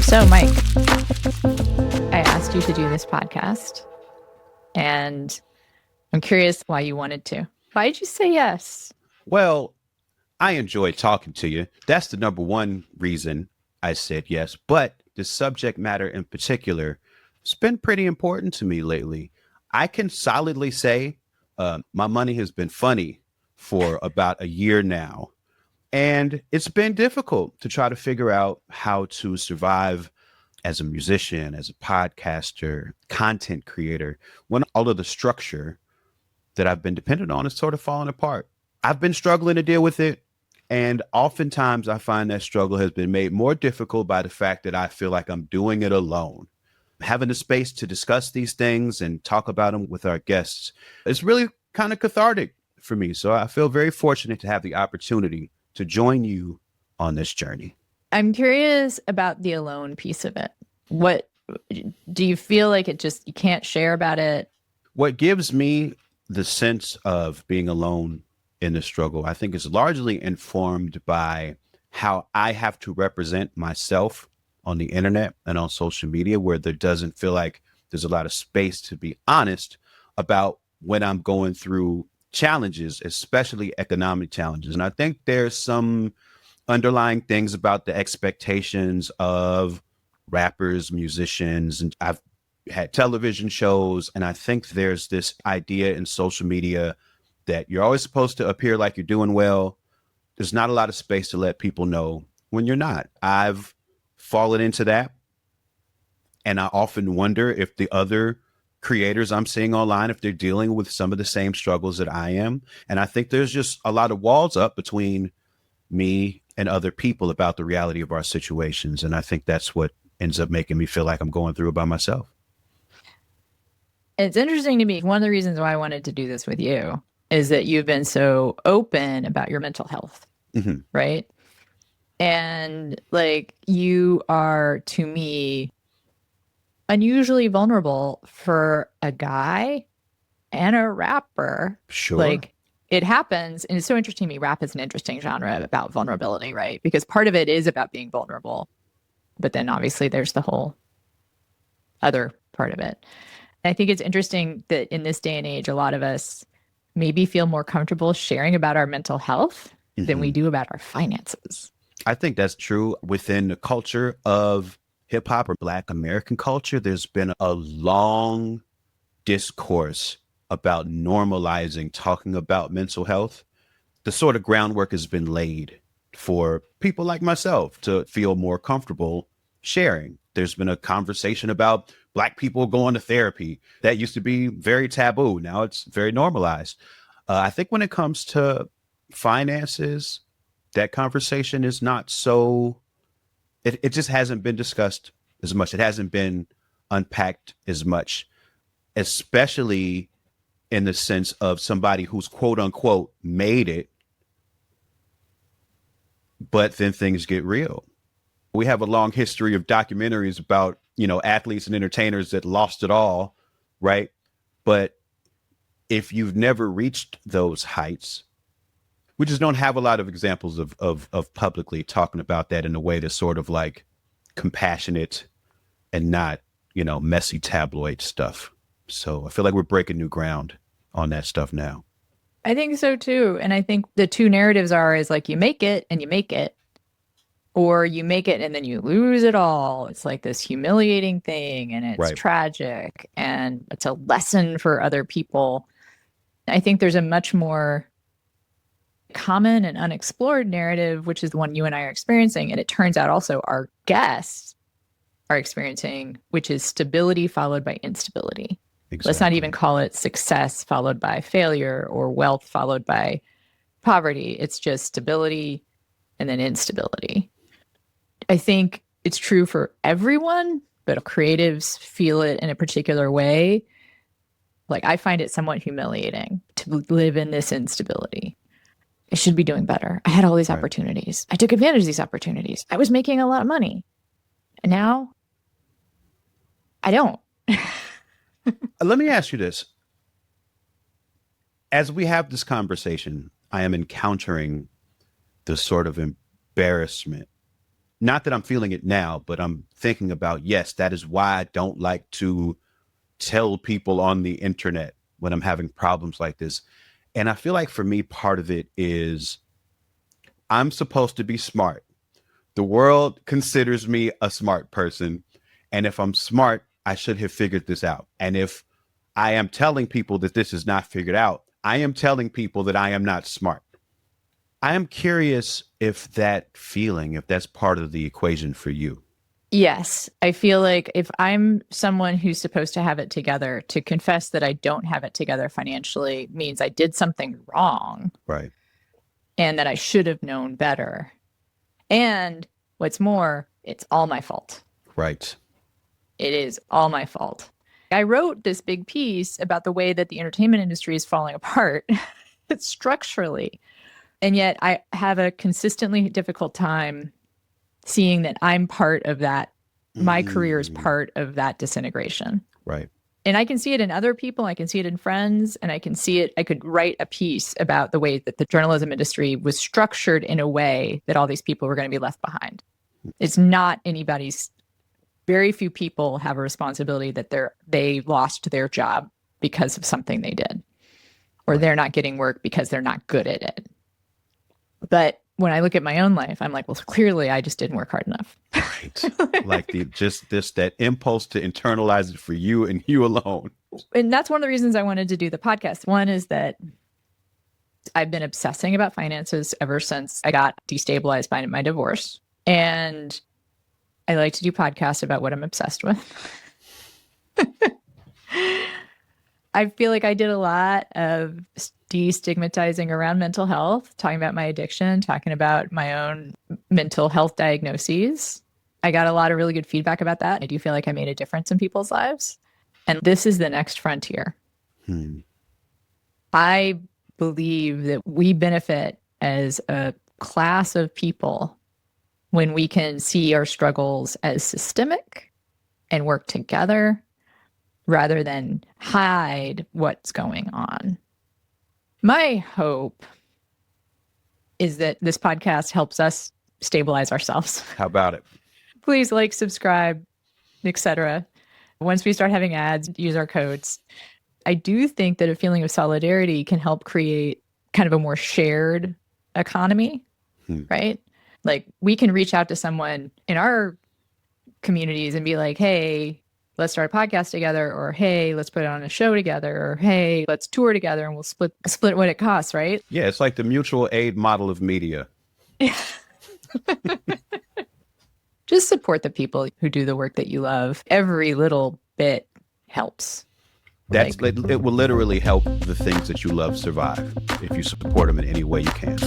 So, Mike, I asked you to do this podcast, and I'm curious why you wanted to. Why did you say yes? Well, I enjoy talking to you. That's the number one reason I said yes. But the subject matter in particular has been pretty important to me lately. I can solidly say my money has been funny for about a year now. And it's been difficult to try to figure out how to survive as a musician, as a podcaster, content creator, when all of the structure that I've been dependent on is sort of falling apart. I've been struggling to deal with it. And oftentimes I find that struggle has been made more difficult by the fact that I feel like I'm doing it alone. Having the space to discuss these things and talk about them with our guests is really kind of cathartic for me. So I feel very fortunate to have the opportunity to join you on this journey. I'm curious about the alone piece of it. What do you feel like you can't share about it? What gives me the sense of being alone in the struggle, I think, is largely informed by how I have to represent myself on the internet and on social media, where there doesn't feel like there's a lot of space to be honest about when I'm going through challenges, especially economic challenges. And I think there's some underlying things about the expectations of rappers, musicians, and I've had television shows. And I think there's this idea in social media that you're always supposed to appear like you're doing well. There's not a lot of space to let people know when you're not. I've fallen into that. And I often wonder if the other creators I'm seeing online, if they're dealing with some of the same struggles that I am. And I think there's just a lot of walls up between me and other people about the reality of our situations. And I think that's what ends up making me feel like I'm going through it by myself. It's interesting to me. One of the reasons why I wanted to do this with you is that you've been so open about your mental health, right? And like you are, to me, unusually vulnerable for a guy and a rapper. Sure. Like it happens, and it's so interesting to me. Rap is an interesting genre about vulnerability, right? Because part of it is about being vulnerable, but then obviously there's the whole other part of it. And I think it's interesting that in this day and age, a lot of us maybe feel more comfortable sharing about our mental health than we do about our finances. I think that's true within the culture of hip hop or Black American culture. There's been a long discourse about normalizing talking about mental health. The sort of groundwork has been laid for people like myself to feel more comfortable sharing. There's been a conversation about Black people going to therapy. That used to be very taboo. Now it's very normalized. I think when it comes to finances, that conversation is not so, it just hasn't been discussed as much. It hasn't been unpacked as much, especially in the sense of somebody who's quote unquote made it, but then things get real. We have a long history of documentaries about, athletes and entertainers that lost it all, right? But if you've never reached those heights, we just don't have a lot of examples of publicly talking about that in a way that's sort of like compassionate and not, messy tabloid stuff. So I feel like we're breaking new ground on that stuff now. I think so too. And I think the two narratives is like you make it and you make it, or you make it and then you lose it all. It's like this humiliating thing and it's Right. tragic and it's a lesson for other people. I think there's a much more common and unexplored narrative, which is the one you and I are experiencing. And it turns out also our guests are experiencing, which is stability followed by instability. Exactly. Let's not even call it success followed by failure or wealth followed by poverty. It's just stability and then instability. I think it's true for everyone, but creatives feel it in a particular way. Like I find it somewhat humiliating to live in this instability. I should be doing better. I had all these opportunities. I took advantage of these opportunities. I was making a lot of money. And now I don't. Let me ask you this. As we have this conversation, I am encountering the sort of embarrassment not that I'm feeling it now, but I'm thinking about, yes, that is why I don't like to tell people on the internet when I'm having problems like this. And I feel like for me, part of it is I'm supposed to be smart. The world considers me a smart person. And if I'm smart, I should have figured this out. And if I am telling people that this is not figured out, I am telling people that I am not smart. I am curious if that feeling, if that's part of the equation for you. Yes, I feel like if I'm someone who's supposed to have it together, to confess that I don't have it together financially means I did something wrong Right. and that I should have known better. And what's more, it's all my fault. Right. It is all my fault. I wrote this big piece about the way that the entertainment industry is falling apart structurally. And yet I have a consistently difficult time seeing that I'm part of that. My career is part of that disintegration. Right. And I can see it in other people. I can see it in friends. And I can see it. I could write a piece about the way that the journalism industry was structured in a way that all these people were going to be left behind. It's not anybody's. Very few people have a responsibility that they lost their job because of something they did, or they're not getting work because they're not good at it. But when I look at my own life, I'm like, well, clearly I just didn't work hard enough. Right. Like that impulse to internalize it for you and you alone. And that's one of the reasons I wanted to do the podcast. One is that I've been obsessing about finances ever since I got destabilized by my divorce. And I like to do podcasts about what I'm obsessed with. I feel like I did a lot of destigmatizing around mental health, talking about my addiction, talking about my own mental health diagnoses. I got a lot of really good feedback about that. I do feel like I made a difference in people's lives. And this is the next frontier. I believe that we benefit as a class of people when we can see our struggles as systemic and work together rather than hide what's going on. My hope is that this podcast helps us stabilize ourselves. How about it? Please like, subscribe, etc. Once we start having ads, use our codes. I do think that a feeling of solidarity can help create kind of a more shared economy, right? Like we can reach out to someone in our communities and be like, hey, let's start a podcast together, or hey, let's put on a show together, or hey, let's tour together and we'll split what it costs, right? Yeah, it's like the mutual aid model of media. Just support the people who do the work that you love. Every little bit helps. It will literally help the things that you love survive if you support them in any way you can.